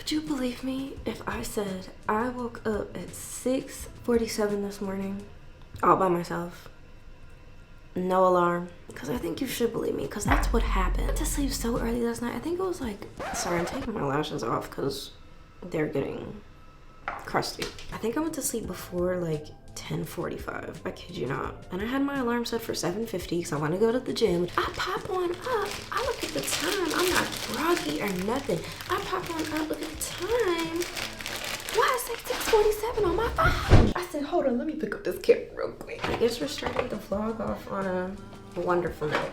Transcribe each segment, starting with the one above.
Would you believe me if I said I woke up at 6:47 this morning all by myself? No alarm. Because I think you should believe me, because that's what happened. I went to sleep so early last night. I think it was like, sorry, I'm taking my lashes off because they're getting crusty. I think I went to sleep before like 10:45. I kid you not. And I had my alarm set for 7:50 because I want to go to the gym. I pop on up. I look at the time. I'm not groggy or nothing. I pop on up, look at the time. Why is it 6:47 on my phone? I said, hold on, let me pick up this camera real quick. I guess we're starting the vlog off on a wonderful note.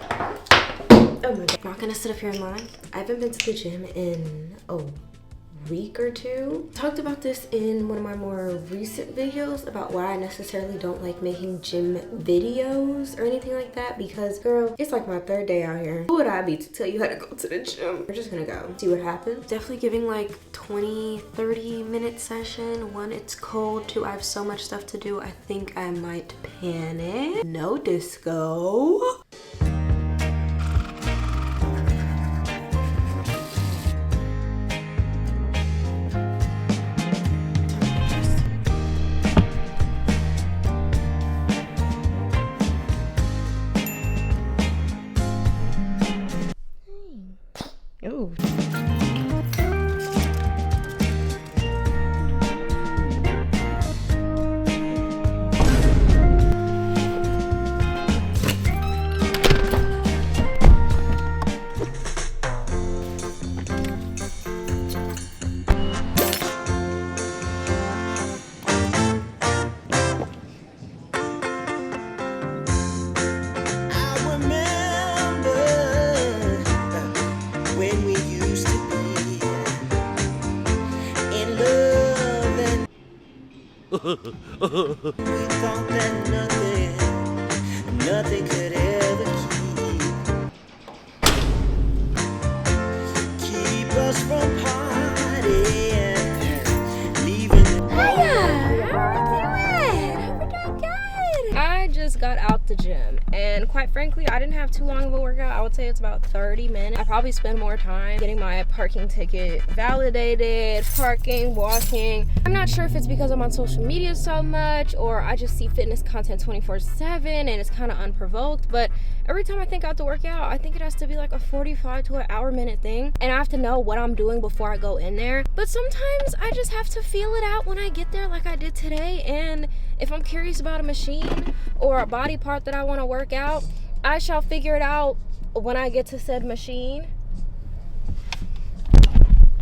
Oh my god. I'm not gonna sit up here and lie. I haven't been to the gym in week or two. Talked about this in one of my more recent videos about why I necessarily don't like making gym videos or anything like that, because girl, it's like my third day out here. Who would I be to tell you how to go to the gym? We're just gonna go see what happens. Definitely giving like 20-30 minute session. One, it's cold. Two, I have so much stuff to do. I think I might panic. No disco. Ooh. We thought that nothing could ever keep us from partying, leaving the I just got out the gym, and quite frankly, I didn't have too long of a workout. I would say it's about 30 minutes. I probably spend more time getting my parking ticket validated, parking, walking. I'm not sure if it's because I'm on social media so much or I just see fitness content 24/7 and it's kind of unprovoked, but every time I think I have to work out, I think it has to be like a 45 to an hour minute thing, and I have to know what I'm doing before I go in there. But sometimes I just have to feel it out when I get there, like I did today. And if I'm curious about a machine or a body part that I want to work out, I shall figure it out when I get to said machine.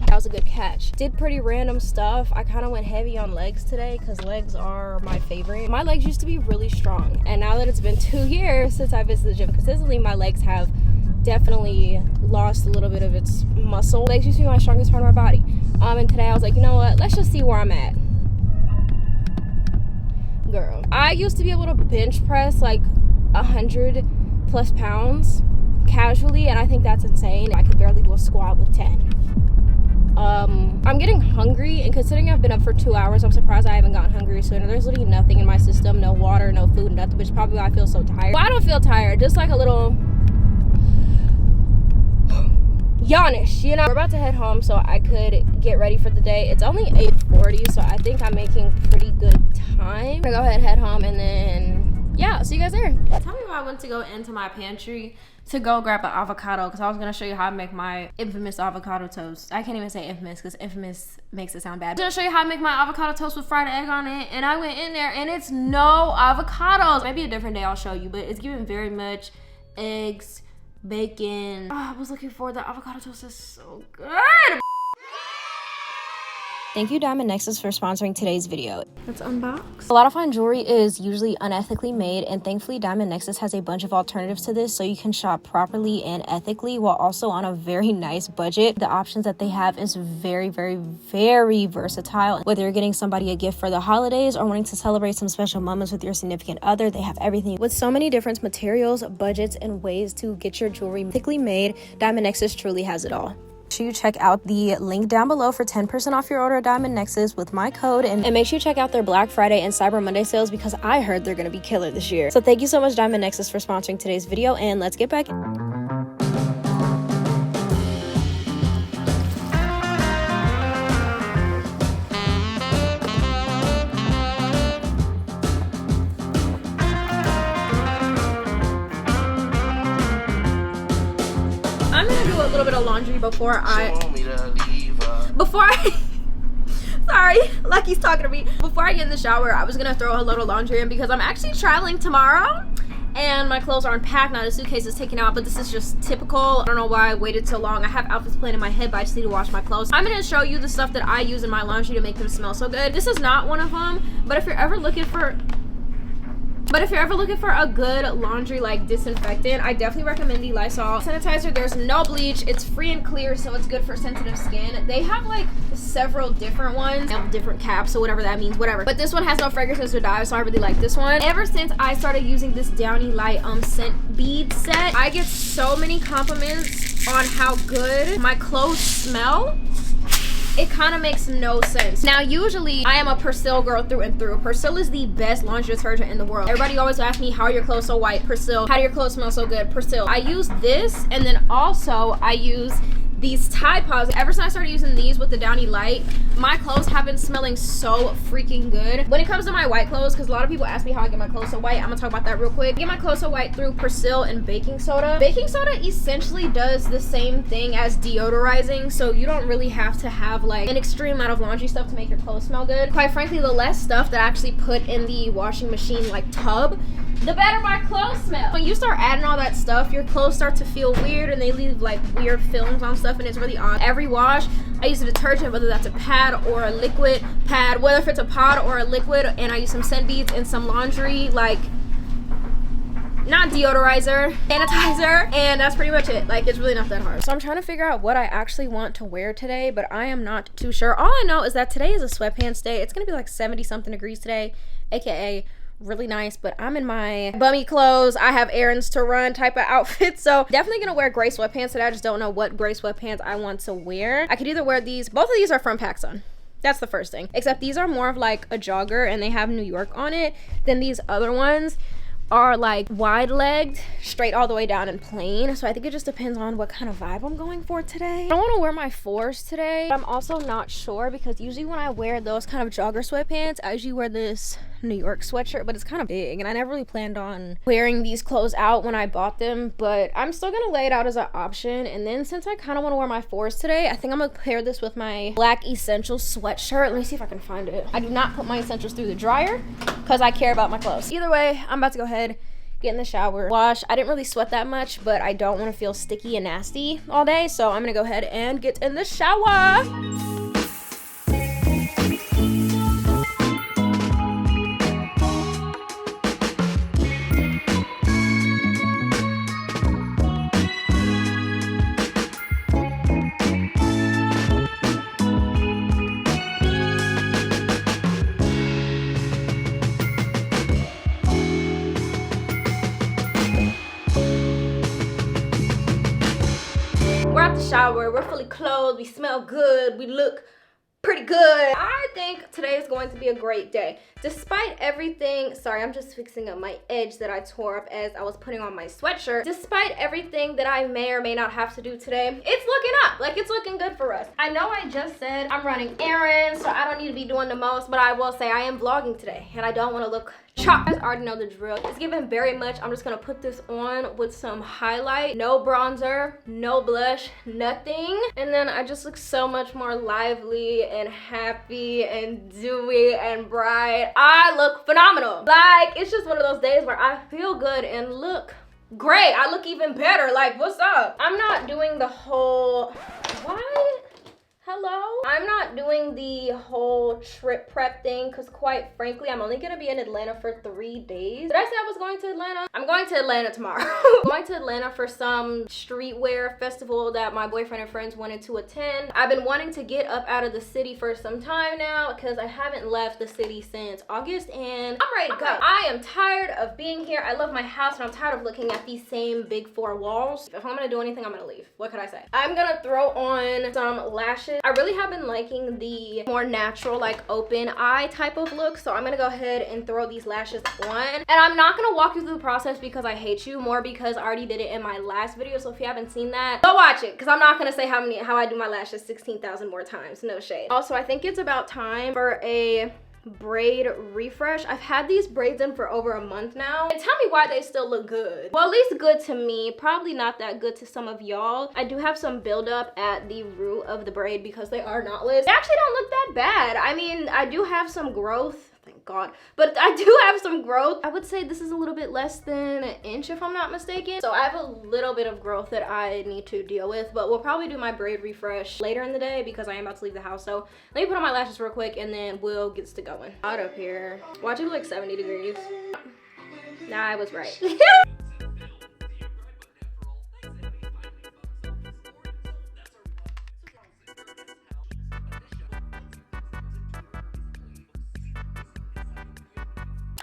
That was a good catch. Did pretty random stuff. I kind of went heavy on legs today because legs are my favorite. My legs used to be really strong, and now that it's been 2 years since I visited the gym consistently, my legs have definitely lost a little bit of its muscle. Legs used to be my strongest part of my body. And today I was like, you know what? Let's just see where I'm at. Girl, I used to be able to bench press like 100+ pounds casually, and I think that's insane. I could barely do a squat with 10. I'm getting hungry, and considering I've been up for 2 hours, I'm surprised I haven't gotten hungry sooner. There's literally nothing in my system, no water, no food, nothing, which is probably why I feel so tired. Well, I don't feel tired, just like a little yawnish, you know. We're about to head home so I could get ready for the day. It's only 8:40, so I think I'm making pretty good time. I'm gonna go ahead and head home, and then yeah, I'll see you guys there. Tell me why I went to go into my pantry to go grab an avocado, because I was gonna show you how I make my infamous avocado toast. I can't even say infamous because infamous makes it sound bad. I'm gonna show you how I make my avocado toast with fried egg on it, and I went in there and it's no avocados. Maybe a different day I'll show you, but it's giving very much eggs, bacon. Oh, I was looking for the avocado toast. Is so good. Thank you, Diamond Nexus, for sponsoring today's video. Let's unbox. A lot of fine jewelry is usually unethically made, and thankfully Diamond Nexus has a bunch of alternatives to this, so you can shop properly and ethically while also on a very nice budget. The options that they have is very, very, very versatile. Whether you're getting somebody a gift for the holidays or wanting to celebrate some special moments with your significant other, they have everything. With so many different materials, budgets, and ways to get your jewelry ethically made, Diamond Nexus truly has it all. Make sure you check out the link down below for 10% off your order at Diamond Nexus with my code, and make sure you check out their Black Friday and Cyber Monday sales, because I heard they're going to be killer this year. So thank you so much, Diamond Nexus, for sponsoring today's video, and let's get back in. a little bit of laundry before I sorry, Lucky's talking to me. Before I get in the shower, I was gonna throw a load of laundry in because I'm actually traveling tomorrow and my clothes aren't packed. Now the suitcase is taken out, but this is just typical. I don't know why I waited so long. I have outfits planned in my head, but I just need to wash my clothes. I'm gonna show you the stuff that I use in my laundry to make them smell so good. This is not one of them, but if you're ever looking for a good laundry like disinfectant, I definitely recommend the Lysol sanitizer. There's no bleach, it's free and clear, so it's good for sensitive skin. They have like several different ones, different caps, so whatever that means, whatever. But this one has no fragrances or dye, so I really like this one. Ever since I started using this Downy Light scent bead set, I get so many compliments on how good my clothes smell. It kind of makes no sense. Now, usually I am a Persil girl through and through. Persil is the best laundry detergent in the world. Everybody always asks me, how are your clothes so white? Persil. How do your clothes smell so good? Persil. I use this, and then also I use these Tide Pods. Ever since I started using these with the Downy Light, my clothes have been smelling so freaking good. When it comes to my white clothes, because a lot of people ask me how I get my clothes so white, I'm gonna talk about that real quick. I get my clothes so white through Persil and baking soda. Baking soda essentially does the same thing as deodorizing, so you don't really have to have like an extreme amount of laundry stuff to make your clothes smell good. Quite frankly, the less stuff that I actually put in the washing machine like tub, the better my clothes smell. When you start adding all that stuff, your clothes start to feel weird and they leave like weird films on stuff, and it's really odd. Every wash, I use a detergent, whether that's a pad or a liquid pad, whether if it's a pod or a liquid, and I use some scent beads and some laundry, like, not deodorizer, sanitizer, and that's pretty much it. Like, it's really not that hard. So I'm trying to figure out what I actually want to wear today, but I am not too sure. All I know is that today is a sweatpants day. It's gonna be like 70 something degrees today, aka really nice, but I'm in my bummy clothes, I have errands to run type of outfit, so definitely gonna wear gray sweatpants today. I just don't know what gray sweatpants I want to wear. I could either wear these, both of these are from PacSun. That's the first thing, except these are more of like a jogger and they have New York on it. Then these other ones are like wide legged, straight all the way down and plain. So I think it just depends on what kind of vibe I'm going for today. I don't want to wear my 4s today. I'm also not sure because usually when I wear those kind of jogger sweatpants, I usually wear this New York sweatshirt, but it's kind of big and I never really planned on wearing these clothes out when I bought them, but I'm still gonna lay it out as an option. And then since I kind of want to wear my 4s today, I think I'm gonna pair this with my black Essentials sweatshirt. Let me see if I can find it. I do not put my essentials through the dryer because I care about my clothes. Either way, I'm about to go ahead, get in the shower, wash. I didn't really sweat that much, but I don't want to feel sticky and nasty all day, so I'm gonna go ahead and get in the shower. Shower, we're fully clothed, we smell good, we look pretty good. I think today is going to be a great day. Despite everything, sorry, I'm just fixing up my edge that I tore up as I was putting on my sweatshirt. Despite everything that I may or may not have to do today, it's looking up, like it's looking good for us. I know I just said I'm running errands, so I don't need to be doing the most, but I will say I am vlogging today and I don't want to look chopped. You guys already know the drill. It's given very much. I'm just gonna put this on with some highlight, no bronzer, no blush, nothing. And then I just look so much more lively and happy and dewy and bright. I look phenomenal. Like, it's just one of those days where I feel good and look great. I look even better. Like, what's up? I'm not doing the whole, what? Hello? I'm not doing the whole trip prep thing because quite frankly, I'm only gonna be in Atlanta for 3 days. Did I say I was going to Atlanta? I'm going to Atlanta tomorrow. I'm going to Atlanta for some streetwear festival that my boyfriend and friends wanted to attend. I've been wanting to get up out of the city for some time now because I haven't left the city since August and I'm ready to go. I am tired of being here. I love my house and I'm tired of looking at these same big 4 walls. If I'm gonna do anything, I'm gonna leave. What could I say? I'm gonna throw on some lashes. I really have been liking the more natural, like open eye type of look, so I'm gonna go ahead and throw these lashes on. And I'm not gonna walk you through the process because I hate you, more because I already did it in my last video, so if you haven't seen that, go watch it because I'm not gonna say how I do my lashes 16,000 more times. No shade. Also, I think it's about time for a braid refresh. I've had these braids in for over a month now, and tell me why they still look good. Well, at least good to me, probably not that good to some of y'all. I do have some buildup at the root of the braid because they are knotless. They actually don't look that bad. I mean, I do have some growth, thank God, but I do have some growth. I would say this is a little bit less than an inch if I'm not mistaken, so I have a little bit of growth that I need to deal with, but we'll probably do my braid refresh later in the day because I am about to leave the house. So let me put on my lashes real quick and then we'll get to going. Hot up here. Watch it like 70 degrees. Nah, I was right.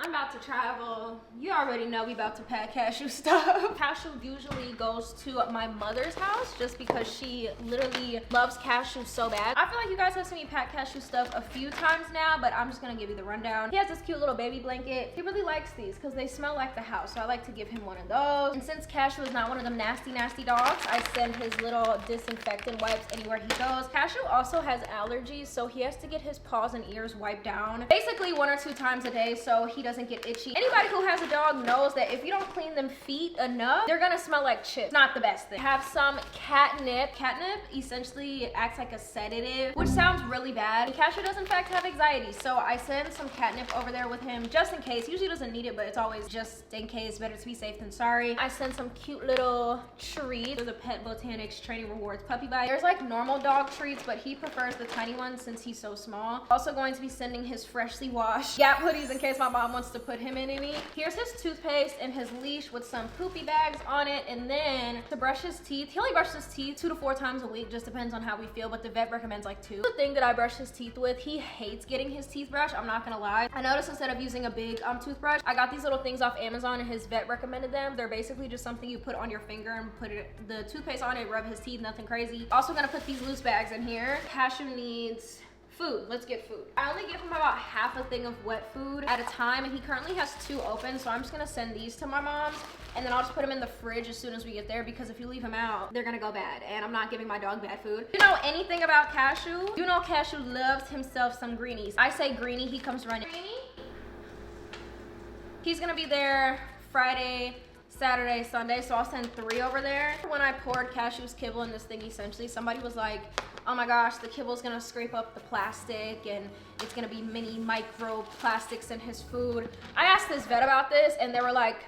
I'm about to travel. You already know we about to pack cashew stuff. Cashew usually goes to my mother's house just because she literally loves cashew so bad. I feel like you guys have seen me pack cashew stuff a few times now, but I'm just gonna give you the rundown. He has this cute little baby blanket. He really likes these because they smell like the house, so I like to give him one of those. And since Cashew is not one of them nasty dogs, I send his little disinfectant wipes anywhere he goes. Cashew also has allergies, so he has to get his paws and ears wiped down basically 1 or 2 times a day so he doesn't get itchy. Anybody who has a dog knows that if you don't clean them feet enough, they're gonna smell like chips. Not the best thing. I have some catnip. Catnip essentially acts like a sedative, which sounds really bad. And Cashew does in fact have anxiety, so I send some catnip over there with him just in case. He usually doesn't need it, but it's always just in case. Better to be safe than sorry. I send some cute little treats. There's a Pet Botanics Training Rewards puppy bite. There's like normal dog treats, but he prefers the tiny ones since he's so small. Also going to be sending his freshly washed Gap hoodies in case my mom wants to put him in any. Here's his toothpaste and his leash with some poopy bags on it, and then to brush his teeth. He only brushes his teeth 2 to 4 times a week, just depends on how we feel, but the vet recommends like 2. The thing that I brush his teeth with, he hates getting his teeth brushed, I'm not gonna lie. I noticed instead of using a big toothbrush, I got these little things off Amazon and his vet recommended them. They're basically just something you put on your finger and put the toothpaste on it, rub his teeth, nothing crazy. Also gonna put these loose bags in here. Cashew needs food. Let's get food. I only give him about half a thing of wet food at a time, and he currently has 2 open, so I'm just gonna send these to my mom's, and then I'll just put them in the fridge as soon as we get there, because if you leave them out, they're gonna go bad, and I'm not giving my dog bad food. You know anything about Cashew? You know Cashew loves himself some greenies. I say greenie, he comes running. Greenie? He's gonna be there Friday, Saturday, Sunday, so I'll send 3 over there. When I poured Cashew's kibble in this thing, essentially, somebody was like, oh my gosh, the kibble's gonna scrape up the plastic and it's gonna be mini micro plastics in his food. I asked this vet about this and they were like,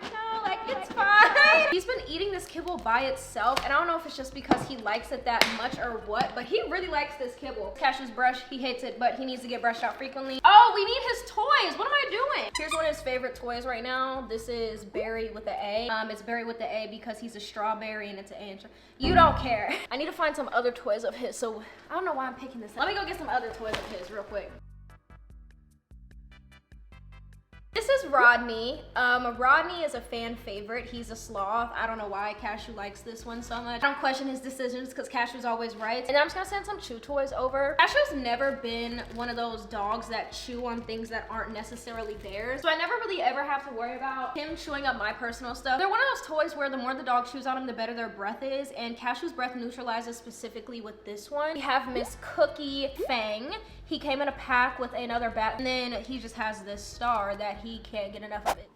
no, like it's fine. He's been eating this kibble by itself, and I don't know if it's just because he likes it that much or what, but he really likes this kibble. Cashew's brush, he hates it, but he needs to get brushed out frequently. Oh, we need his toys. What am I doing? Here's one of his favorite toys right now. This is Berry with the A. It's Berry with the A because he's a strawberry and it's an A. You don't care. I need to find some other toys of his, so I don't know why I'm picking this up. Let me go get some other toys of his real quick. This is Rodney. Rodney is a fan favorite. He's a sloth. I don't know why Cashew likes this one so much. I don't question his decisions because Cashew's always right. And I'm just gonna send some chew toys over. Cashew's never been one of those dogs that chew on things that aren't necessarily theirs. So I never really ever have to worry about him chewing up my personal stuff. They're one of those toys where the more the dog chews on them, the better their breath is. And Cashew's breath neutralizes specifically with this one. We have Miss Cookie Fang. He came in a pack with another bat, and then he just has this star that he can't get enough of it.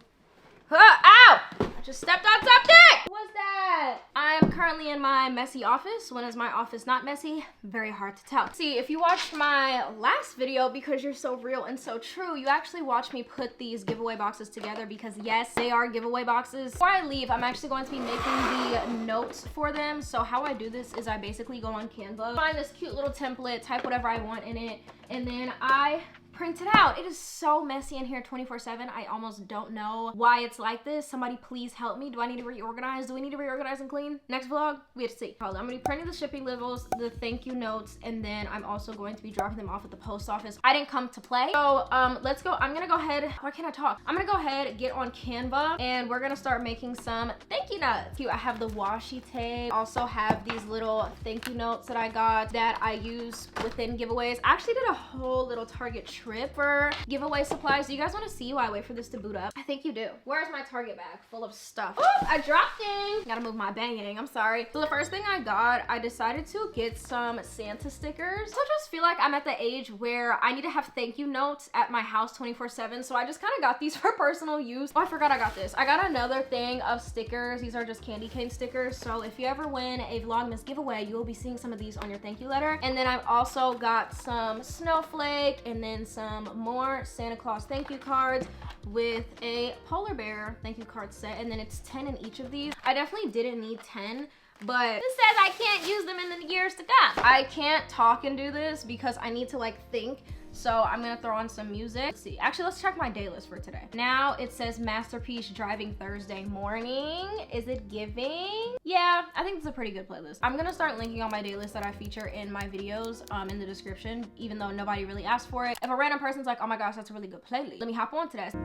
Ow! I just stepped on something! What's that? I am currently in my messy office. When is my office not messy? Very hard to tell. See, if you watched my last video, because you're so real and so true, you actually watched me put these giveaway boxes together because yes, they are giveaway boxes. Before I leave, I'm actually going to be making the notes for them. So how I do this is I basically go on Canva, find this cute little template, type whatever I want in it, and then I print it out. It is so messy in here 24/7. I almost don't know why it's like this. Somebody please help me. Do I need to reorganize? Do we need to reorganize and clean? Next vlog, we have to see. I'm gonna be printing the shipping labels, the thank you notes, and then I'm also going to be dropping them off at the post office. I didn't come to play. So let's go. I'm gonna go ahead. Why can't I talk? I'm gonna go ahead, get on Canva, and we're gonna start making some thank you notes. I have the washi tape. Also have these little thank you notes that I got that I use within giveaways. I actually did a whole little Target trip for giveaway supplies. Do you guys want to see while I wait for this to boot up? I think you do. Where's my Target bag full of stuff? Oh, I dropped it. Gotta move my banging. I'm sorry. So the first thing I got, I decided to get some Santa stickers. So I just feel like I'm at the age where I need to have thank you notes at my house 24/7. So I just kind of got these for personal use. Oh, I forgot I got this. I got another thing of stickers. These are just candy cane stickers. So if you ever win a Vlogmas giveaway, you will be seeing some of these on your thank you letter. And then I've also got some snowflake and then some more Santa Claus thank you cards with a polar bear thank you card set. And then it's 10 in each of these. I definitely didn't need 10. But it says I can't use them in the years to come. I can't talk and do this because I need to like think. So I'm gonna throw on some music. Let's see, actually let's check my day list for today. Now it says Masterpiece Driving Thursday morning. Is it giving? Yeah, I think it's a pretty good playlist. I'm gonna start linking on my day list that I feature in my videos in the description, even though nobody really asked for it. If a random person's like, oh my gosh, that's a really good playlist, let me hop on to that.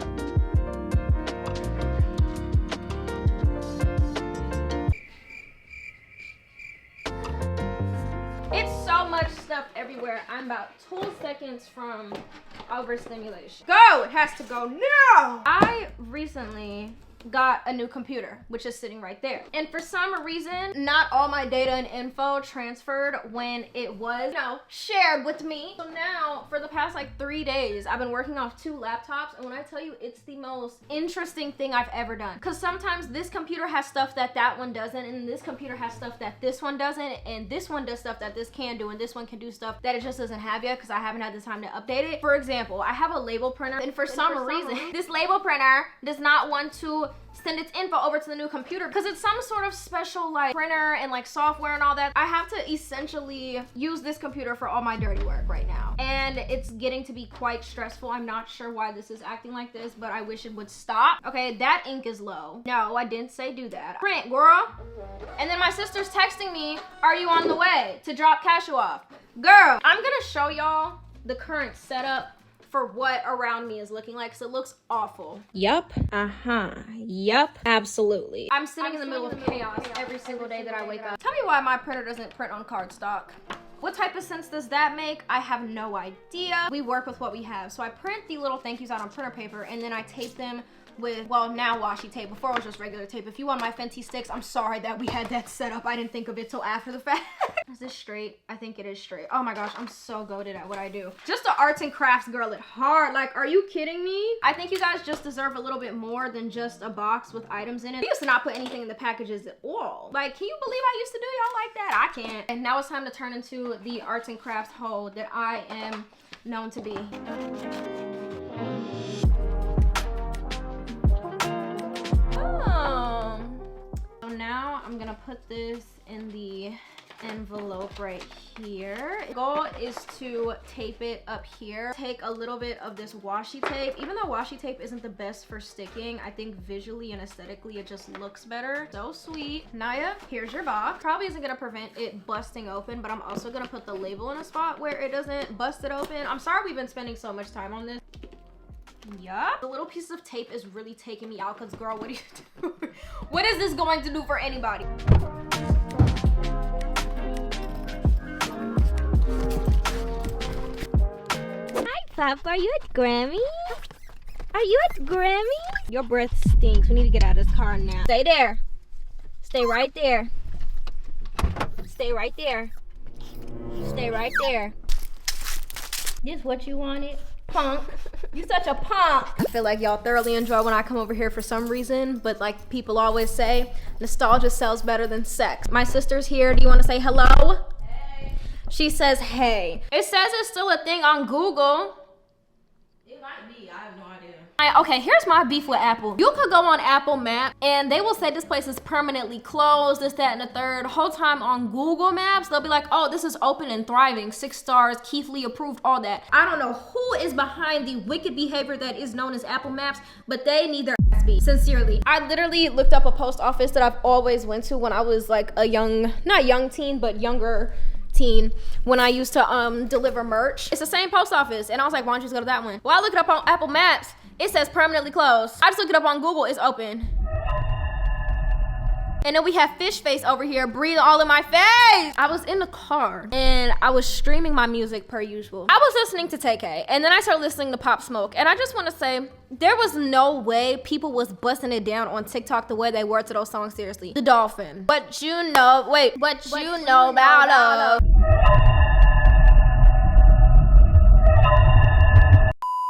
Much stuff everywhere. I'm about 2 seconds from overstimulation. Go! It has to go now! I recently got a new computer, which is sitting right there. And for some reason, not all my data and info transferred when it was, shared with me. So now, for the past like 3 days, I've been working off 2 laptops. And when I tell you, it's the most interesting thing I've ever done. Because sometimes this computer has stuff that that one doesn't, and this computer has stuff that this one doesn't, and this one does stuff that this can do, and this one can do stuff that it just doesn't have yet because I haven't had the time to update it. For example, I have a label printer, and for some reason, this label printer does not want to send its info over to the new computer because it's some sort of special like printer and like software and all that. I have to essentially use this computer for all my dirty work right now, and it's getting to be quite stressful. I'm not sure why this is acting like this, but I wish it would stop. Okay, that ink is low. No, I didn't say do that. Print, girl. And then my sister's texting me, are you on the way to drop cashew off? Girl, I'm gonna show y'all the current setup for what around me is looking like, because it looks awful. Yup. Yup. Absolutely. I'm sitting in the middle of chaos every single day that I wake up. Tell me why my printer doesn't print on cardstock. What type of sense does that make? I have no idea. We work with what we have. So I print the little thank yous out on printer paper, and then I tape them with, well, now washi tape. Before it was just regular tape. If you want my Fenty sticks, I'm sorry that we had that set up. I didn't think of it till after the fact. Is this straight? I think it is straight. Oh my gosh, I'm so goated at what I do. Just the arts and crafts girl at heart. Like, are you kidding me? I think you guys just deserve a little bit more than just a box with items in it. I used to not put anything in the packages at all. Like, can you believe I used to do y'all like that? I can't. And now it's time to turn into the arts and crafts hoe that I am known to be. So now I'm gonna put this in the envelope right here. The goal is to tape it up here. Take a little bit of this washi tape. Even though washi tape isn't the best for sticking, I think visually and aesthetically it just looks better. So sweet. Naya, here's your box. Probably isn't gonna prevent it busting open, but I'm also gonna put the label in a spot where it doesn't bust it open. I'm sorry we've been spending so much time on this. Yup. The little piece of tape is really taking me out because, girl, what do you do? What is this going to do for anybody? Hi, Pop. Are you at Grammy? Are you at Grammy? Your breath stinks. We need to get out of this car now. Stay there. Stay right there. Stay right there. Stay right there. This what you wanted? Punk. You such a punk. I feel like y'all thoroughly enjoy when I come over here for some reason, but like people always say, nostalgia sells better than sex. My sister's here. Do you want to say hello? Hey. She says hey. It says it's still a thing on Google. It might be. I have no idea. Okay, here's my beef with Apple. You could go on Apple Maps and they will say this place is permanently closed, this, that, and the third. Whole time on Google Maps, they'll be like, oh, this is open and thriving, 6 stars, Keith Lee approved, all that. I don't know who is behind the wicked behavior that is known as Apple Maps, but they need their ass beat, sincerely. I literally looked up a post office that I've always went to when I was like a young, not young teen, but younger teen, when I used to deliver merch. It's the same post office, and I was like, why don't you just go to that one? Well, I look it up on Apple Maps. It says permanently closed. I just looked it up on Google. It's open. And then we have fish face over here breathing all in my face. I was in the car and I was streaming my music per usual. I was listening to TK and then I started listening to Pop Smoke. And I just want to say, there was no way people was busting it down on TikTok the way they were to those songs. Seriously. The Dolphin. What you know about us.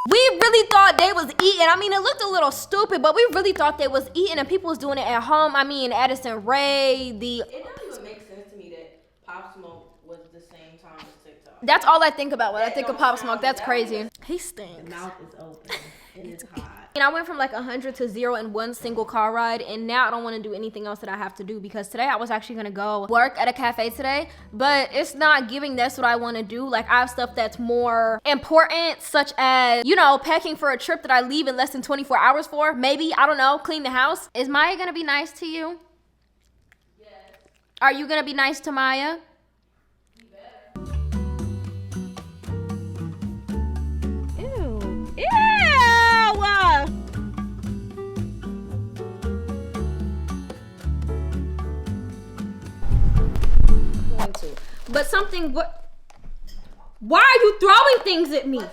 We really thought they was eating. I mean, it looked a little stupid, but we really thought they was eating and people was doing it at home. I mean, Addison Rae, It doesn't even make sense to me that Pop Smoke was the same time as TikTok. That's all I think about when I think of Pop Smoke. That's crazy. He stinks. The mouth is open. It is hot. And I went from like 100 to 0 in one single car ride, and now I don't want to do anything else that I have to do because today I was actually gonna go work at a cafe today, but it's not giving that's what I want to do. Like I have stuff that's more important, such as, you know, packing for a trip that I leave in less than 24 hours for. Maybe, I don't know, clean the house. Is Maya gonna be nice to you? Yes. Are you gonna be nice to Maya? But something, why are you throwing things at me? As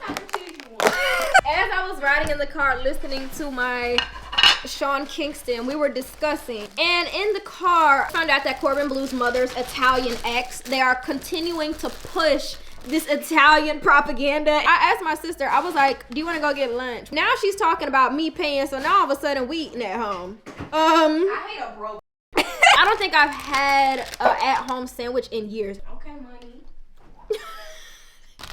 I was riding in the car listening to my Sean Kingston, we were discussing, and in the car, I found out that Corbin Blue's mother's Italian ex, they are continuing to push this Italian propaganda. I asked my sister, I was like, do you want to go get lunch? Now she's talking about me paying, so now all of a sudden we eating at home. I hate a broke. I don't think I've had an at-home sandwich in years. Okay, money.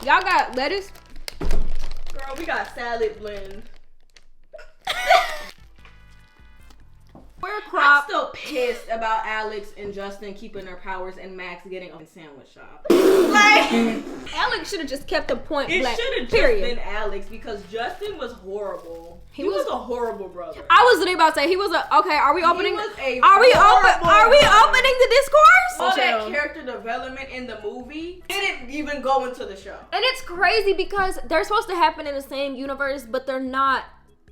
Y'all got lettuce? Girl, we got salad blend. We're I'm crop. still pissed about Alex and Justin keeping their powers and Max getting a sandwich shop. Like, Alex should have just kept the point It blank. should have just Period. been Alex because Justin was horrible. He was a horrible brother. I was literally about to say he was a. Okay, are we opening? was a Are we horrible opening the discourse? All that character development in the movie didn't even go into the show. And it's crazy because they're supposed to happen in the same universe, but they're not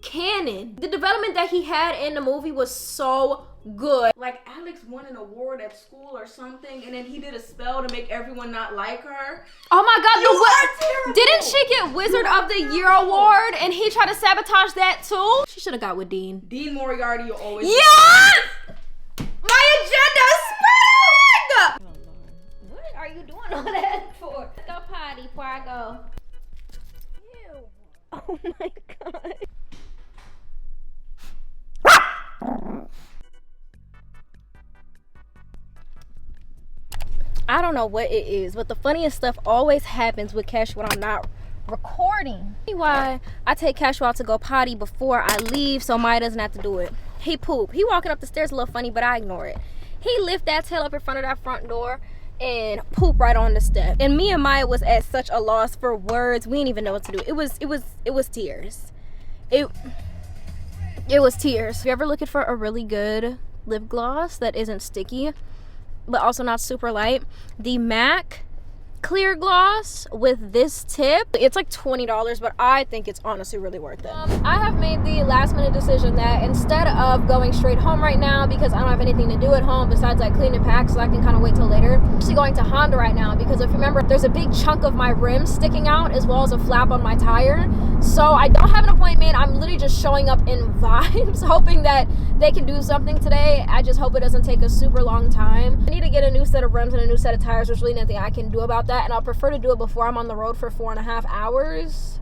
canon. The development that he had in the movie was so good. Like Alex won an award at school or something, and then he did a spell to make everyone not like her. Oh my God! You are terrible. Didn't she get Wizard of the Year award, and he tried to sabotage that too? She should have got with Dean. Dean Moriarty always. Yes! My agenda spring! What are you doing all that for? Let's go potty before I go. Ew. Oh my God. I don't know what it is, but the funniest stuff always happens with Cashew when I'm not recording. Why I take Cashew out to go potty before I leave so Maya doesn't have to do it. He poop. He walking up the stairs a little funny, but I ignore it. He lift that tail up in front of that front door and poop right on the step. And me and Maya was at such a loss for words. We didn't even know what to do. It was tears. It was tears. If you're ever looking for a really good lip gloss that isn't sticky but also not super light, the MAC clear gloss with this tip, it's like $20, but I think it's honestly really worth it. I have made the last minute decision that instead of going straight home right now because I don't have anything to do at home besides like clean and pack, so I can kind of wait till later, I'm actually going to Honda right now because if you remember, there's a big chunk of my rim sticking out as well as a flap on my tire. So I don't have an appointment. I'm literally just showing up in vibes, hoping that they can do something today. I just hope it doesn't take a super long time. I need to get a new set of rims and a new set of tires. There's really nothing I can do about that, and I'll prefer to do it before I'm on the road for 4.5 hours.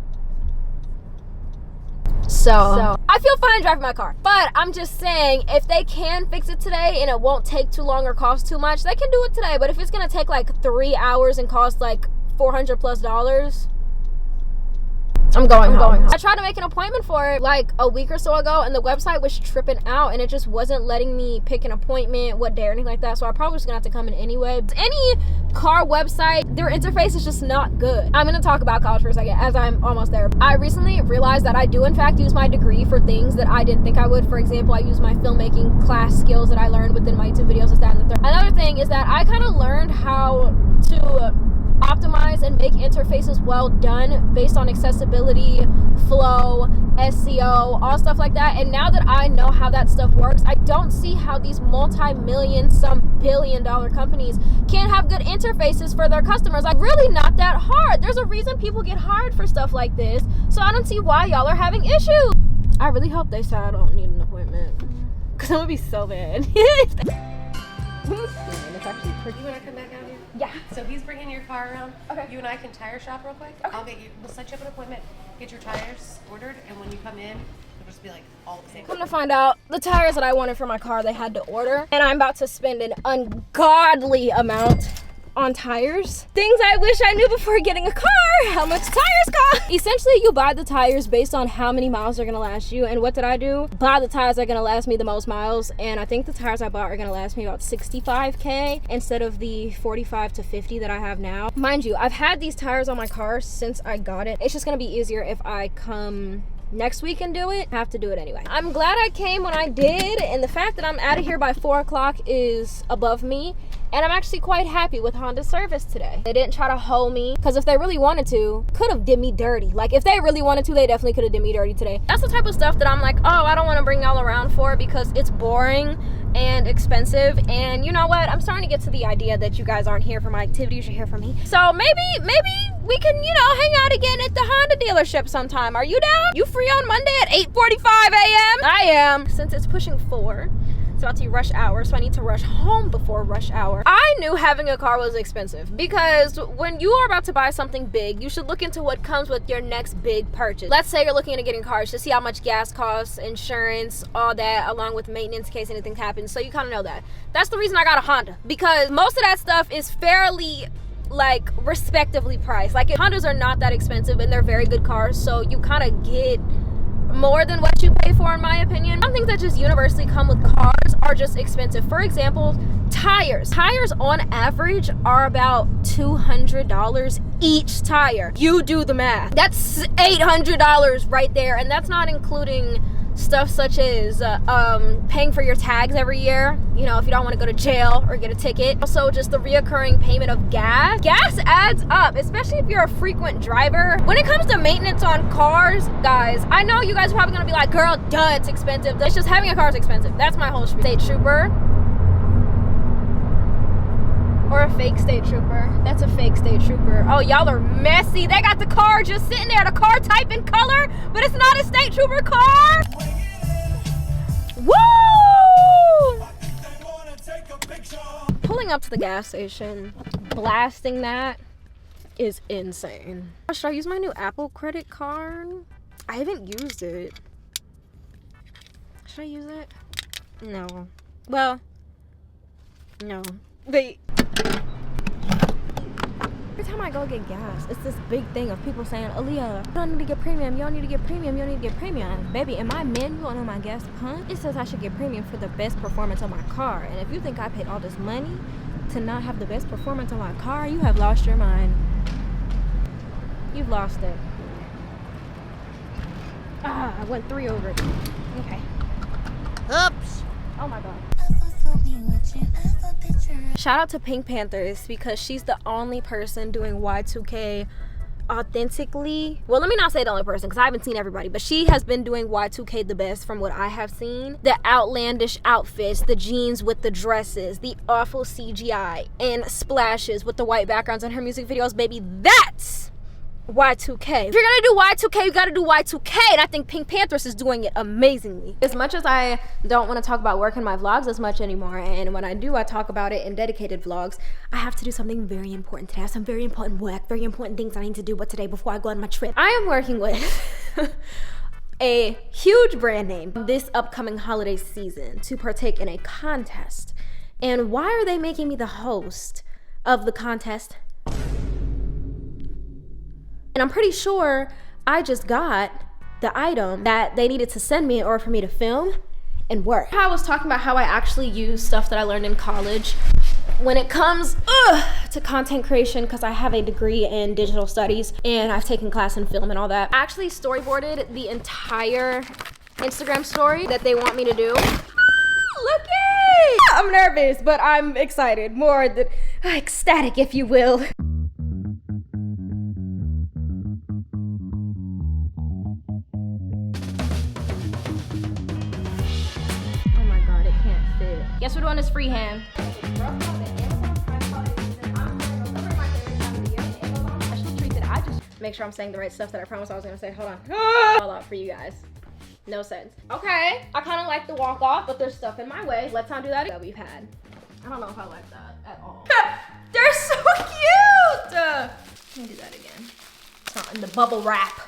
So I feel fine driving my car, but I'm just saying if they can fix it today and it won't take too long or cost too much, they can do it today. But if it's gonna take like 3 hours and cost like $400+, I'm going home. I tried to make an appointment for it like a week or so ago, and the website was tripping out and it just wasn't letting me pick an appointment, what day or anything like that. So I probably was gonna have to come in anyway. Any car website, their interface is just not good. I'm gonna talk about college for a second as I'm almost there. I recently realized that I do in fact use my degree for things that I didn't think I would. For example, I use my filmmaking class skills that I learned within my YouTube videos, this, that, and the third. Another thing is that I kind of learned how to optimize and make interfaces well done based on accessibility, flow, SEO, all stuff like that. And now that I know how that stuff works, I don't see how these multi-million, some billion-dollar companies can't have good interfaces for their customers. Like, really not that hard. There's a reason people get hired for stuff like this. So I don't see why y'all are having issues. I really hope they say I don't need an appointment, because I'm gonna be so mad. It's actually pretty. You want to come back out here? Yeah. So he's bringing your car around. Okay. You and I can tire shop real quick. Okay. We'll set you up an appointment, get your tires ordered, and when you come in, it'll just be like all the same. Come to find out, the tires that I wanted for my car, they had to order. And I'm about to spend an ungodly amount on tires. Things I wish I knew before getting a car, how much tires cost. Essentially, you buy the tires based on how many miles they're gonna last you. And what did I do? Buy the tires that are gonna last me the most miles. And I think the tires I bought are gonna last me about 65K instead of the 45 to 50 that I have now. Mind you, I've had these tires on my car since I got it. It's just gonna be easier if I come next week and do it. I have to do it anyway. I'm glad I came when I did, and the fact that I'm out of here by 4 o'clock is above me. And I'm actually quite happy with Honda's service today. They didn't try to hold me, because if they really wanted to, could have did me dirty. Like, if they really wanted to, they definitely could have did me dirty today. That's the type of stuff that I'm like, oh, I don't want to bring y'all around for, because it's boring and expensive. And you know what? I'm starting to get to the idea that you guys aren't here for my activities, you're here for me. So maybe we can, you know, hang out again at the Honda dealership sometime. Are you down? You free on Monday at 8:45 a.m.? I am. Since it's pushing 4, it's about to be rush hour, so I need to rush home before rush hour. I knew having a car was expensive, because when you are about to buy something big, you should look into what comes with your next big purchase. Let's say you're looking into getting cars to see how much gas costs, insurance, all that, along with maintenance in case anything happens. So you kind of know that. That's the reason I got a Honda, because most of that stuff is fairly, like, respectively priced. Like, Hondas are not that expensive and they're very good cars, so you kind of get more than what you pay for, in my opinion. Some things that just universally come with cars are just expensive. For example, tires. Tires on average are about $200 each tire. You do the math. That's $800 right there, and that's not including stuff such as paying for your tags every year, you know, if you don't want to go to jail or get a ticket. Also, just the reoccurring payment of gas. Gas adds up, especially if you're a frequent driver. When it comes to maintenance on cars, guys, I know you guys are probably gonna be like, girl, duh, it's expensive. It's just having a car is expensive. That's my whole spiel. State trooper. Or a fake state trooper. That's a fake state trooper. Oh, y'all are messy. They got the car just sitting there, the car type and color, but it's not a state trooper car. Woo! Pulling up to the gas station, blasting that is insane. Should I use my new Apple credit card? I haven't used it. Should I use it? No. Well, no. Wait. Every time I go get gas, it's this big thing of people saying, Aaliyah, you don't need to get premium, you don't need to get premium, you don't need to get premium. Baby, in my manual on my gas pump, it says I should get premium for the best performance on my car. And if you think I paid all this money to not have the best performance on my car, you have lost your mind. You've lost it. Ah, I went 3 over it. Okay. Oops. Oh my God. Shout out to Pink Panthers, because she's the only person doing Y2K authentically. Well, let me not say the only person, because I haven't seen everybody, but she has been doing Y2K the best from what I have seen. The outlandish outfits, the jeans with the dresses, the awful CGI, and splashes with the white backgrounds in her music videos, baby, that's Y2K. If you're gonna do Y2K, you gotta do Y2K, and I think Pink Panthers is doing it amazingly. As much as I don't want to talk about work in my vlogs as much anymore, and when I do, I talk about it in dedicated vlogs, I have to do something very important today. I have some very important work, very important things I need to do today before I go on my trip. I am working with a huge brand name this upcoming holiday season to partake in a contest. And why are they making me the host of the contest? And I'm pretty sure I just got the item that they needed to send me in order for me to film and work. I was talking about how I actually use stuff that I learned in college when it comes to content creation, because I have a degree in digital studies and I've taken class in film and all that. I actually storyboarded the entire Instagram story that they want me to do. Look it! I'm nervous, but I'm excited. More than ecstatic, if you will. Sponsored one is freehand. I just make sure I'm saying the right stuff that I promised I was gonna say. Hold on. All out for you guys. No sense. Okay, I kind of like the walk off, but there's stuff in my way. Let's not do that we've had. I don't know if I like that at all. They're so cute! Let me do that again. It's not in the bubble wrap.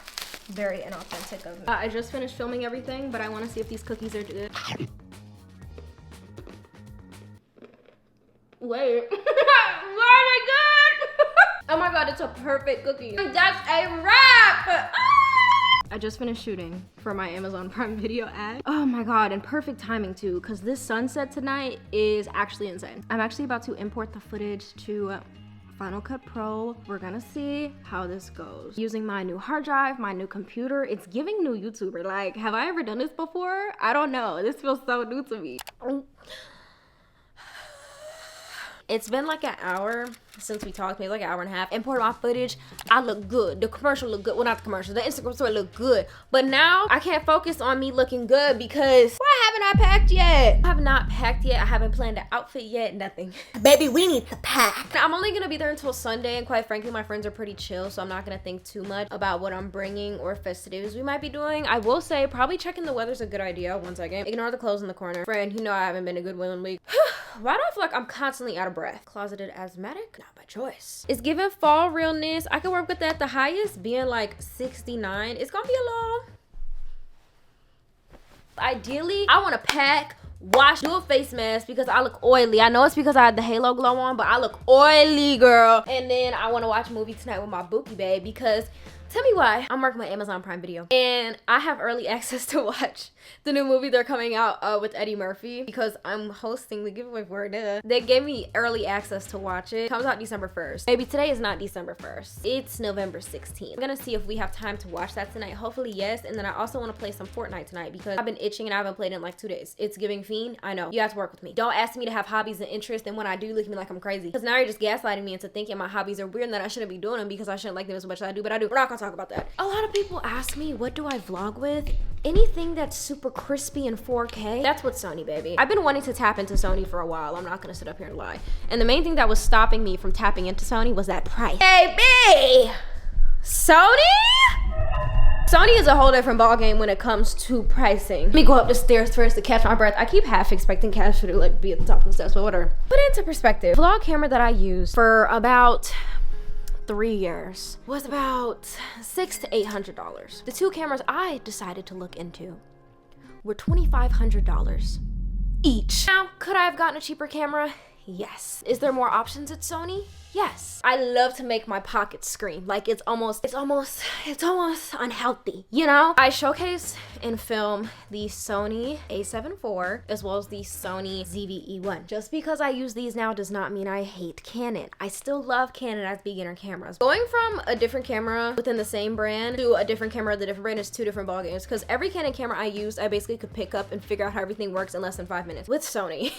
Very inauthentic of me. I just finished filming everything, but I want to see if these cookies are good. Wait. Are they good? Oh my god, it's a perfect cookie. That's a wrap! I just finished shooting for my Amazon Prime Video ad. Oh my god, and perfect timing too, because this sunset tonight is actually insane. I'm actually about to import the footage to Final Cut Pro. We're gonna see how this goes. Using my new hard drive, my new computer. It's giving new YouTuber. Like, have I ever done this before? I don't know. This feels so new to me. It's been like an hour since we talked, maybe like an hour and a half. Imported my footage. I look good. The commercial look good. Well, not the commercial. The Instagram story look good. But now I can't focus on me looking good because why haven't I packed yet? I have not packed yet. I haven't planned an outfit yet. Nothing. Baby, we need to pack. I'm only gonna be there until Sunday, and quite frankly, my friends are pretty chill, so I'm not gonna think too much about what I'm bringing or festivities we might be doing. I will say probably checking the weather's a good idea. 1 second. Ignore the clothes in the corner. Friend, you know I haven't been a good women week. Why do I feel like I'm constantly out of breath? Closeted asthmatic? Not by choice. It's giving fall realness. I can work with that. The highest being like 69. It's gonna be a little... Ideally, I want to pack, wash, do a face mask because I look oily. I know it's because I had the halo glow on, but I look oily, girl. And then I want to watch a movie tonight with my bookie babe because... Tell me why. I'm working with Amazon Prime Video and I have early access to watch the new movie they're coming out with Eddie Murphy because I'm hosting the giveaway for it. They gave me early access to watch it. It comes out December 1st. Maybe today is not December 1st. It's November 16th. I'm gonna see if we have time to watch that tonight. Hopefully yes. And then I also want to play some Fortnite tonight because I've been itching and I haven't played in like 2 days. It's giving fiend. I know. You have to work with me. Don't ask me to have hobbies and interests, and when I do, look at me like I'm crazy. Because now you're just gaslighting me into thinking my hobbies are weird and that I shouldn't be doing them because I shouldn't like them as much as I do, but I do. We're not gonna talk about that. A lot of people ask me, what do I vlog with? Anything that's super crispy in 4K, that's what Sony, baby. I've been wanting to tap into Sony for a while. I'm not gonna sit up here and lie. And the main thing that was stopping me from tapping into Sony was that price. Baby! Sony? Sony is a whole different ballgame when it comes to pricing. Let me go up the stairs first to catch my breath. I keep half expecting cashew to like be at the top of the steps, but whatever. Put it into perspective. The vlog camera that I used for about 3 years was about $600 to $800. The 2 cameras I decided to look into were $2,500 each. Now, could I have gotten a cheaper camera? Yes. Is there more options at Sony? Yes. I love to make my pockets scream. Like it's almost unhealthy, you know? I showcase and film the Sony a7 IV as well as the Sony ZV-E1. Just because I use these now does not mean I hate Canon. I still love Canon as beginner cameras. Going from a different camera within the same brand to a different camera of the different brand is 2 different ballgames because every Canon camera I used, I basically could pick up and figure out how everything works in less than 5 minutes. With Sony,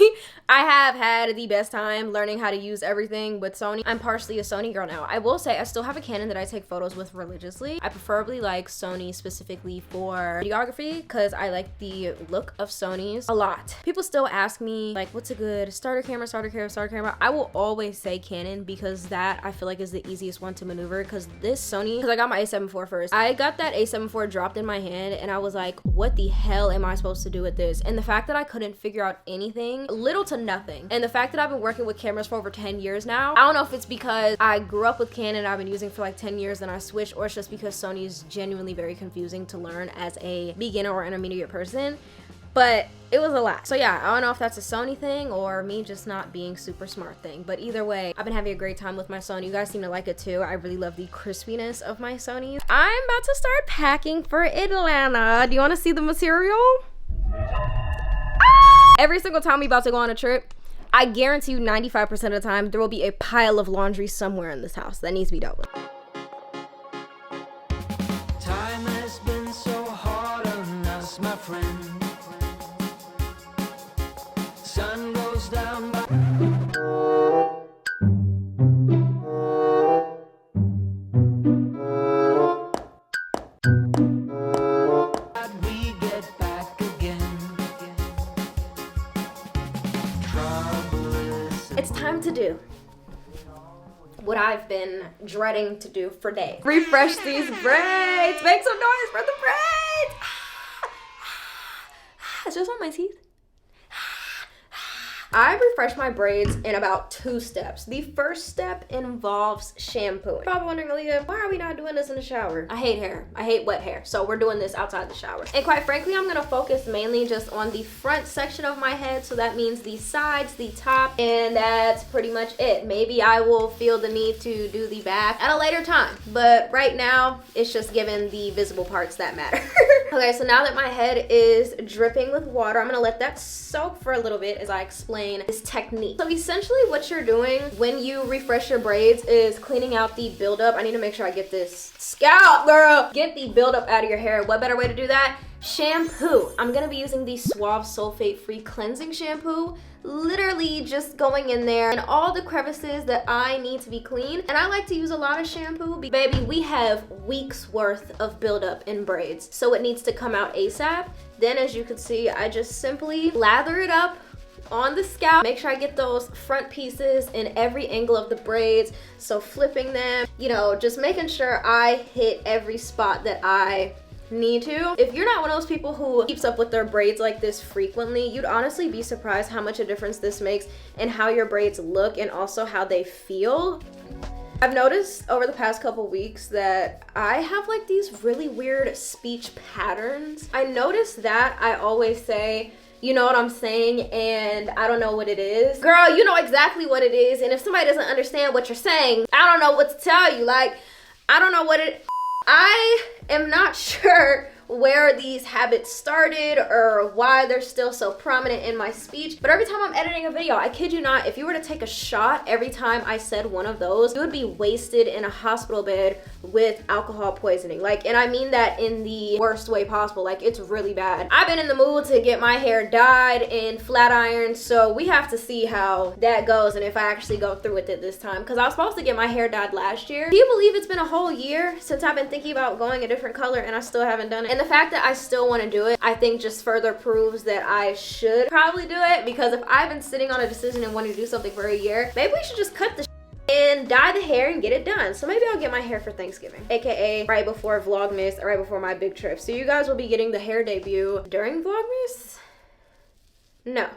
I have had the best time learning how to use everything with Sony. I'm partially a Sony girl now. I will say I still have a Canon that I take photos with religiously. I preferably like Sony specifically for videography because I like the look of Sony's a lot. People still ask me like, what's a good starter camera? I will always say Canon because that I feel like is the easiest one to maneuver because this Sony, because I got my a7 IV first. I got that a7 IV dropped in my hand and I was like, what the hell am I supposed to do with this? And the fact that I couldn't figure out anything, little to nothing. And the fact that I've been working with cameras for over 10 years now, I don't know if it's because I grew up with Canon, I've been using for like 10 years, then I switched, or it's just because Sony is genuinely very confusing to learn as a beginner or intermediate person. But it was a lot. So yeah, I don't know if that's a Sony thing or me just not being super smart thing. But either way, I've been having a great time with my Sony. You guys seem to like it too. I really love the crispiness of my Sony. I'm about to start packing for Atlanta. Do you want to see the material? Every single time we about to go on a trip, I guarantee you 95% of the time there will be a pile of laundry somewhere in this house that needs to be dealt with. Time has been so hard on us, my friend. Sun goes down by we get back again. Try what I've been dreading to do for days. Refresh these braids. Make some noise for the braids. It's just on my teeth. I refresh my braids in about 2 steps. The first step involves shampooing. You're probably wondering, Aaliyah, why are we not doing this in the shower? I hate hair. I hate wet hair. So we're doing this outside the shower. And quite frankly, I'm gonna focus mainly just on the front section of my head. So that means the sides, the top, and that's pretty much it. Maybe I will feel the need to do the back at a later time. But right now, it's just given the visible parts that matter. Okay, so now that my head is dripping with water, I'm gonna let that soak for a little bit as I explain this technique. So essentially what you're doing when you refresh your braids is cleaning out the buildup. I need to make sure I get this scalp, girl. Get the buildup out of your hair. What better way to do that? Shampoo. I'm gonna be using the Suave sulfate-free cleansing shampoo. Literally just going in there and all the crevices that I need to be clean. And I like to use a lot of shampoo. Baby, we have weeks worth of buildup in braids, so it needs to come out ASAP. Then as you can see, I just simply lather it up on the scalp. Make sure I get those front pieces in every angle of the braids. So flipping them, you know, just making sure I hit every spot that I need to. If you're not one of those people who keeps up with their braids like this frequently, you'd honestly be surprised how much a difference this makes in how your braids look and also how they feel. I've noticed over the past couple weeks that I have like these really weird speech patterns. I noticed that I always say, you know what I'm saying, and I don't know what it is. Girl, you know exactly what it is, and if somebody doesn't understand what you're saying, I don't know what to tell you. Like, I don't know what it... I am not sure where these habits started or why they're still so prominent in my speech, but every time I'm editing a video, I kid you not, if you were to take a shot every time I said one of those, you would be wasted in a hospital bed with alcohol poisoning. Like, and I mean that in the worst way possible. Like, it's really bad. I've been in the mood to get my hair dyed and flat ironed, so we have to see how that goes and if I actually go through with it this time, because I was supposed to get my hair dyed last year. Do you believe it's been a whole year since I've been thinking about going a different color and I still haven't done it? And the fact that I still want to do it, I think just further proves that I should probably do it, because if I've been sitting on a decision and wanting to do something for a year, maybe we should just cut the and dye the hair and get it done. So maybe I'll get my hair for Thanksgiving, aka right before Vlogmas, or right before my big trip. So you guys will be getting the hair debut during Vlogmas? No,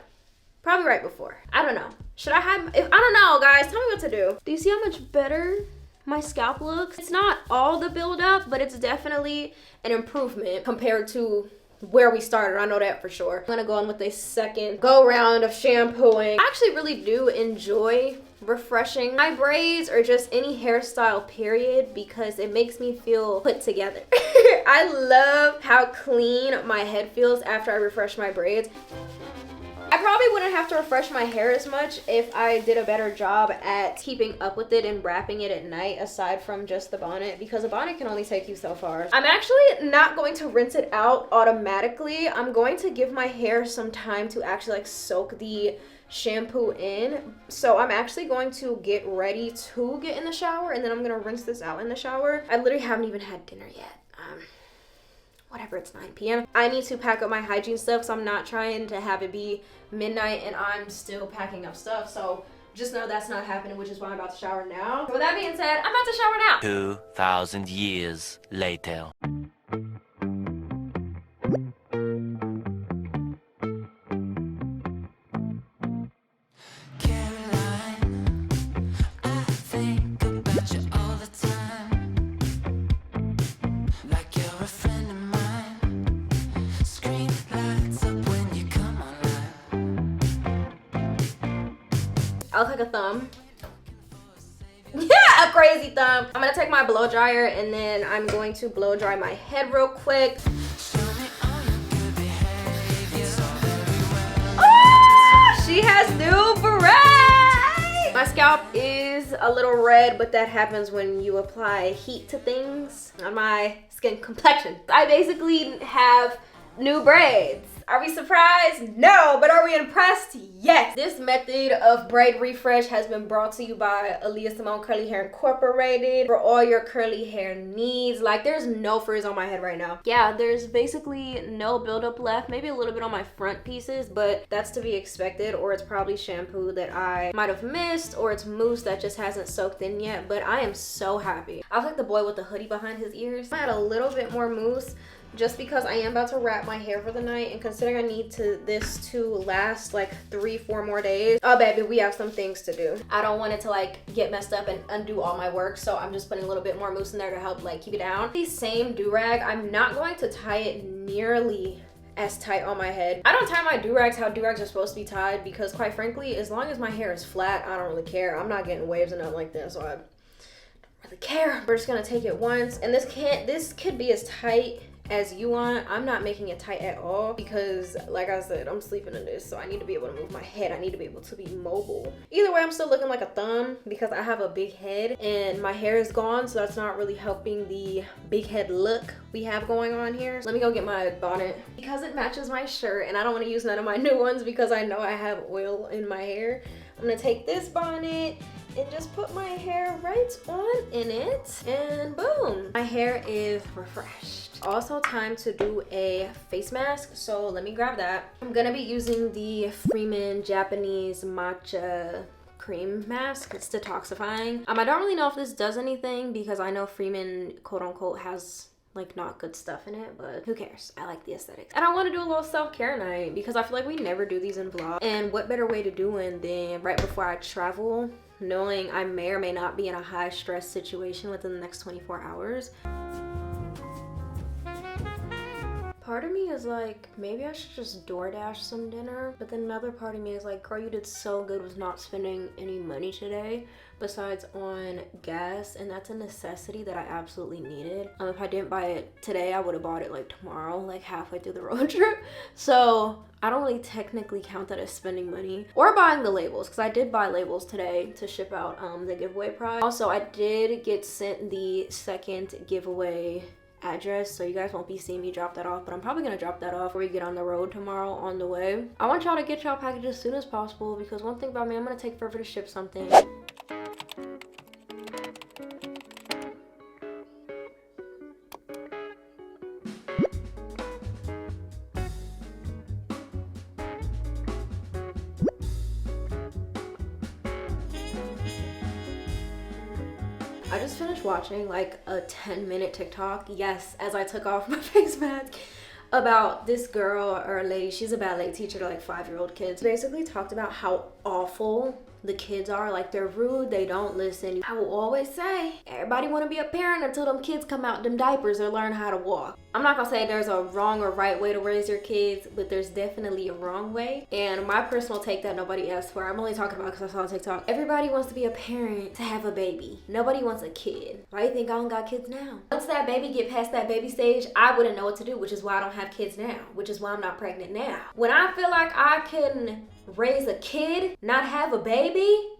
probably right before. I don't know. Should I hide? I don't know, guys. Tell me what to do. Do you see how much better my scalp looks? It's not all the buildup, but it's definitely an improvement compared to where we started. I know that for sure. I'm gonna go on with a second go round of shampooing. I actually really do enjoy refreshing my braids or just any hairstyle period, because it makes me feel put together. I love how clean my head feels after I refresh my braids. I probably wouldn't have to refresh my hair as much if I did a better job at keeping up with it and wrapping it at night, aside from just the bonnet, because a bonnet can only take you so far. I'm actually not going to rinse it out automatically. I'm going to give my hair some time to actually like soak the shampoo in. So I'm actually going to get ready to get in the shower, and then I'm gonna rinse this out in the shower. I literally haven't even had dinner yet. Whatever, it's 9 p.m. I need to pack up my hygiene stuff, so I'm not trying to have it be midnight and I'm still packing up stuff. So just know that's not happening, which is why I'm about to shower now. So with that being said, I'm about to shower now. 2,000 years later. I look like a thumb. Yeah, a crazy thumb. I'm gonna take my blow dryer and then I'm going to blow dry my head real quick. Oh, she has new braids. My scalp is a little red, but that happens when you apply heat to things on my skin complexion. I basically have new braids. Are we surprised? No, but are we impressed? Yes. This method of braid refresh has been brought to you by aliyah Simone Curly Hair Incorporated for all your curly hair needs. Like, there's no frizz on my head right now. Yeah, there's basically no buildup left, maybe a little bit on my front pieces, but that's to be expected, or it's probably shampoo that I might have missed, or it's mousse that just hasn't soaked in yet. But I am so happy. I was like the boy with the hoodie behind his ears. I had a little bit more mousse just because I am about to wrap my hair for the night, and considering I need this to last like 3-4 more days. Oh baby, we have some things to do. I don't want it to like get messed up and undo all my work, so I'm just putting a little bit more mousse in there to help like keep it down. The same do-rag, I'm not going to tie it nearly as tight on my head. I don't tie my do-rags how do-rags are supposed to be tied because quite frankly, as long as my hair is flat, I don't really care. I'm not getting waves and nothing like this, so I don't really care. We're just gonna take it once, and this could be as tight as you want. I'm not making it tight at all because like I said, I'm sleeping in this, so I need to be able to move my head. I need to be able to be mobile. Either way, I'm still looking like a thumb because I have a big head and my hair is gone, so that's not really helping the big head look we have going on here. Let me go get my bonnet because it matches my shirt, and I don't want to use none of my new ones because I know I have oil in my hair. I'm gonna take this bonnet and just put my hair right on in it, and boom, my hair is refreshed. Also time to do a face mask, so let me grab that. I'm gonna be using the Freeman Japanese matcha cream mask. It's detoxifying. I don't really know if this does anything because I know Freeman quote unquote has like not good stuff in it, but who cares? I like the aesthetics. And I want to do a little self-care night because I feel like we never do these in vlogs, and what better way to do one than right before I travel, knowing I may or may not be in a high stress situation within the next 24 hours. Part of me is like, maybe I should just DoorDash some dinner, but then another part of me is like, girl, you did so good with not spending any money today besides on gas, and that's a necessity that I absolutely needed. If I didn't buy it today, I would have bought it like tomorrow, like halfway through the road trip. So I don't really technically count that as spending money or buying the labels, because I did buy labels today to ship out the giveaway prize. Also, I did get sent the second giveaway address, so you guys won't be seeing me drop that off, but I'm probably gonna drop that off before we get on the road tomorrow on the way. I want y'all to get y'all packages as soon as possible because one thing about me, I'm gonna take forever to ship something. I just finished watching like a 10-minute TikTok, yes, as I took off my face mask, about this girl or a lady. She's a ballet teacher to like 5-year-old kids. Basically talked about how awful the kids are. Like, they're rude, they don't listen. I will always say, everybody want to be a parent until them kids come out them diapers or learn how to walk. I'm not gonna say there's a wrong or right way to raise your kids, but there's definitely a wrong way. And my personal take that nobody asked for, I'm only talking about because I saw on TikTok. Everybody wants to be a parent to have a baby. Nobody wants a kid. Why do you think I don't got kids now? Once that baby get past that baby stage, I wouldn't know what to do, which is why I don't have kids now, which is why I'm not pregnant now. When I feel like I can raise a kid, not have a baby,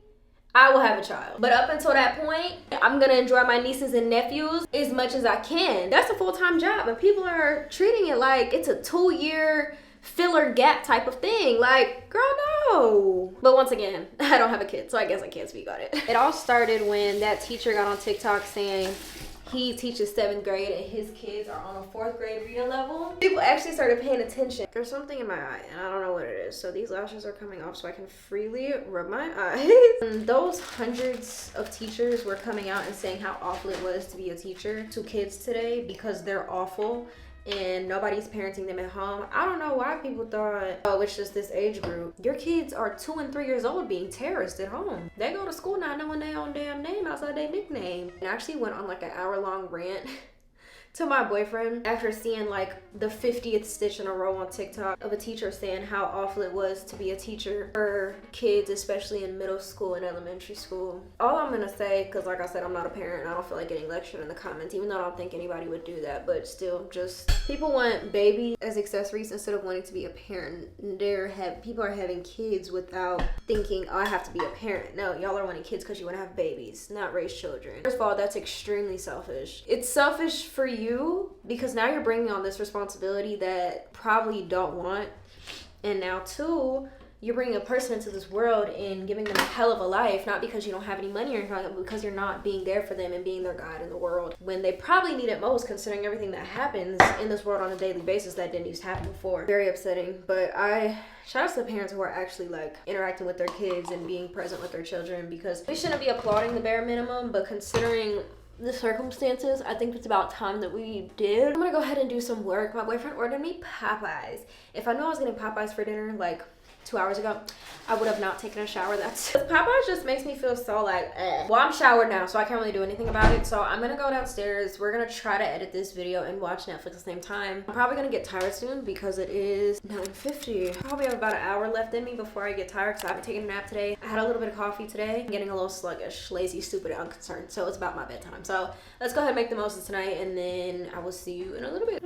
I will have a child. But up until that point, I'm gonna enjoy my nieces and nephews as much as I can. That's a full-time job, and people are treating it like it's a 2-year filler gap type of thing. Like, girl, no. But once again, I don't have a kid, so I guess I can't speak on it. It all started when that teacher got on TikTok saying he teaches 7th grade and his kids are on a 4th grade reading level. People actually started paying attention. There's something in my eye and I don't know what it is. So these lashes are coming off so I can freely rub my eyes. And those hundreds of teachers were coming out and saying how awful it was to be a teacher to kids today because they're awful and nobody's parenting them at home. I don't know why people thought, oh, it's just this age group. Your kids are 2 and 3 years old being terrorists at home. They go to school not knowing their own damn name outside their nickname. And I actually went on like an hour-long rant to my boyfriend after seeing like the 50th stitch in a row on TikTok of a teacher saying how awful it was to be a teacher for kids, especially in middle school and elementary school. All I'm gonna say, because like I said, I'm not a parent and I don't feel like getting lectured in the comments, even though I don't think anybody would do that, but still, just people want babies as accessories instead of wanting to be a parent. People are having kids without thinking, oh, I have to be a parent. No, y'all are wanting kids because you want to have babies, not raise children. First of all, that's extremely selfish. It's selfish for you, because now you're bringing on this responsibility that probably don't want. And now too, you're bringing a person into this world and giving them a hell of a life, not because you don't have any money or anything, but because you're not being there for them and being their guide in the world when they probably need it most, considering everything that happens in this world on a daily basis that didn't used to happen before. Very upsetting. But I shout out to the parents who are actually like interacting with their kids and being present with their children, because we shouldn't be applauding the bare minimum, but considering the circumstances, I think it's about time that we did. I'm gonna go ahead and do some work. My boyfriend ordered me Popeyes. If I knew I was getting Popeyes for dinner like 2 hours ago, I would have not taken a shower. Popeyes just makes me feel so like, eh. Well, I'm showered now, so I can't really do anything about it. So I'm gonna go downstairs. We're gonna try to edit this video and watch Netflix at the same time. I'm probably gonna get tired soon because it is 9:50. Probably have about an hour left in me before I get tired because I haven't taken a nap today. I had a little bit of coffee today. I'm getting a little sluggish, lazy, stupid, and unconcerned. So it's about my bedtime. So let's go ahead and make the most of tonight, and then I will see you in a little bit.